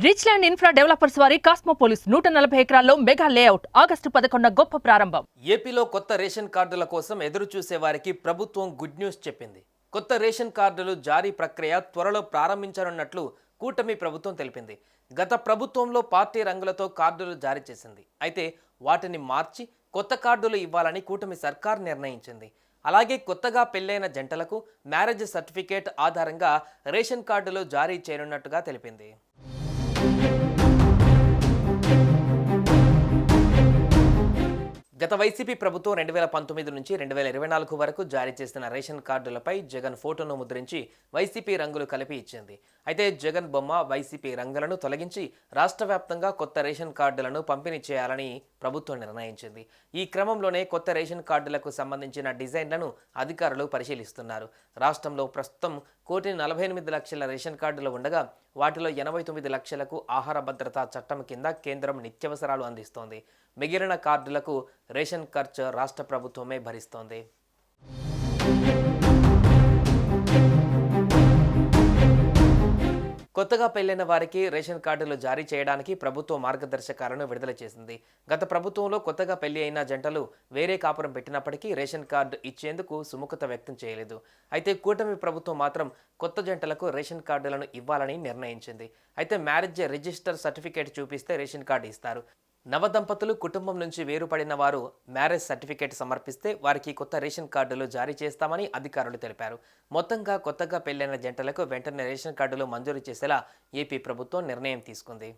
Rich land infra developers వారి కాస్మోపోలిస్ 140 ఎకరాల్లో mega layout August 11 గొప్ప ప్రారంభం. ఏపీలో కొత్త రేషన్ కార్డుల కోసం ఎదురు చూసే వారికి ప్రభుత్వం గుడ్ న్యూస్ చెప్పింది. కొత్త రేషన్ కార్డులు జారీ ప్రక్రియ త్వరలో ప్రారంభించనున్నట్లు కూటమి ప్రభుత్వం తెలిపింది. గత ప్రభుత్వంలో పార్టీ రంగులతో కార్డులు జారీ చేసింది. అయితే వాటిని మార్చి కొత్త కార్డులు ఇవ్వాలని కూటమి సర్కార్ నిర్ణయించింది. అలాగే కొత్తగా పెళ్లైన జంటలకు మ్యారేజ్ సర్టిఫికేట్ ఆధారంగా రేషన్ కార్డులు జారీ చేయనున్నట్టుగా తెలిపింది. గత వైసీపీ ప్రభుత్వం 2019 నుంచి 2024 వరకు జారీ చేసిన రేషన్ కార్డులపై జగన్ ఫోటోను ముద్రించి వైసీపీ రంగులు కలిపి ఇచ్చింది. అయితే జగన్ బొమ్మ వైసీపీ రంగులను తొలగించి రాష్ట్ర వ్యాప్తంగా కొత్త రేషన్ కార్డులను పంపిణీ చేయాలని ప్రభుత్వం నిర్ణయించింది. ఈ క్రమంలోనే కొత్త రేషన్ కార్డులకు సంబంధించిన డిజైన్లను అధికారులు పరిశీలిస్తున్నారు. రాష్ట్రంలో ప్రస్తుతం 1,48,00,000 రేషన్ కార్డులు ఉండగా వాటిలో 89 లక్షలకు ఆహార భద్రతా చట్టం కింద కేంద్రం నిత్యావసరాలు అందిస్తోంది. మిగిలిన కార్డులకు రేషన్ ఖర్చు రాష్ట్ర ప్రభుత్వమే భరిస్తోంది. కొత్తగా పెళ్లైన వారికి రేషన్ కార్డులు జారీ చేయడానికి ప్రభుత్వం మార్గదర్శకాలను విడుదల చేసింది. గత ప్రభుత్వంలో కొత్తగా పెళ్లి అయిన జంటలు వేరే కాపురం పెట్టినప్పటికీ రేషన్ కార్డు ఇచ్చేందుకు సుముఖత వ్యక్తం చేయలేదు. అయితే కూటమి ప్రభుత్వం మాత్రం కొత్త జంటలకు రేషన్ కార్డులను ఇవ్వాలని నిర్ణయించింది. అయితే మ్యారేజ్ రిజిస్టర్ సర్టిఫికేట్ చూపిస్తే రేషన్ కార్డు ఇస్తారు. నవదంపతులు కుటుంబం నుంచి వేరుపడిన వారు మ్యారేజ్ సర్టిఫికేట్ సమర్పిస్తే వారికి కొత్త రేషన్ కార్డులు జారీ చేస్తామని అధికారులు తెలిపారు. మొత్తంగా కొత్తగా పెళ్లైన జంటలకు వెంటనే రేషన్ కార్డులు మంజూరు చేసేలా ఏపీ ప్రభుత్వం నిర్ణయం తీసుకుంది.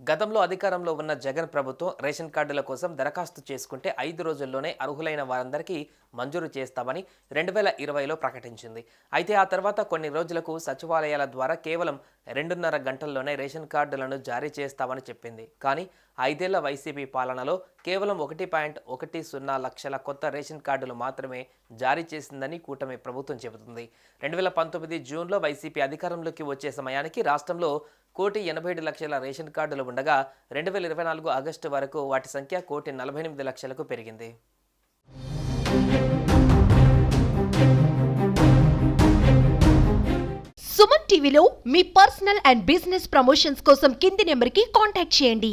గతంలో అధికారంలో ఉన్న జగన్ ప్రభుత్వం రేషన్ కార్డుల కోసం దరఖాస్తు చేసుకుంటే 5 రోజుల్లోనే అర్హులైన వారందరికీ మంజూరు చేస్తామని 2020లో ప్రకటించింది. అయితే ఆ తర్వాత కొన్ని రోజులకు సచివాలయాల ద్వారా కేవలం 2.5 గంటల్లోనే రేషన్ కార్డులను జారీ చేస్తామని చెప్పింది. కానీ 5 ఏళ్ల వైసీపీ పాలనలో కేవలం 1.10 లక్షల కొత్త రేషన్ కార్డులు మాత్రమే జారీ చేసిందని కూటమి ప్రభుత్వం చెబుతుంది. 2019 జూన్లో వైసీపీ అధికారంలోకి వచ్చే సమయానికి రాష్ట్రంలో 1,87,00,000 రేషన్ కార్డులు ఉండగా 2024 ఆగస్టు వరకు వాటి సంఖ్య 1,48,00,000కు పెరిగింది. సుమన్ టీవీలో మీ పర్సనల్ అండ్ బిజినెస్ ప్రమోషన్స్ కోసం కింది నెంబర్కి కాంటాక్ట్ చేయండి.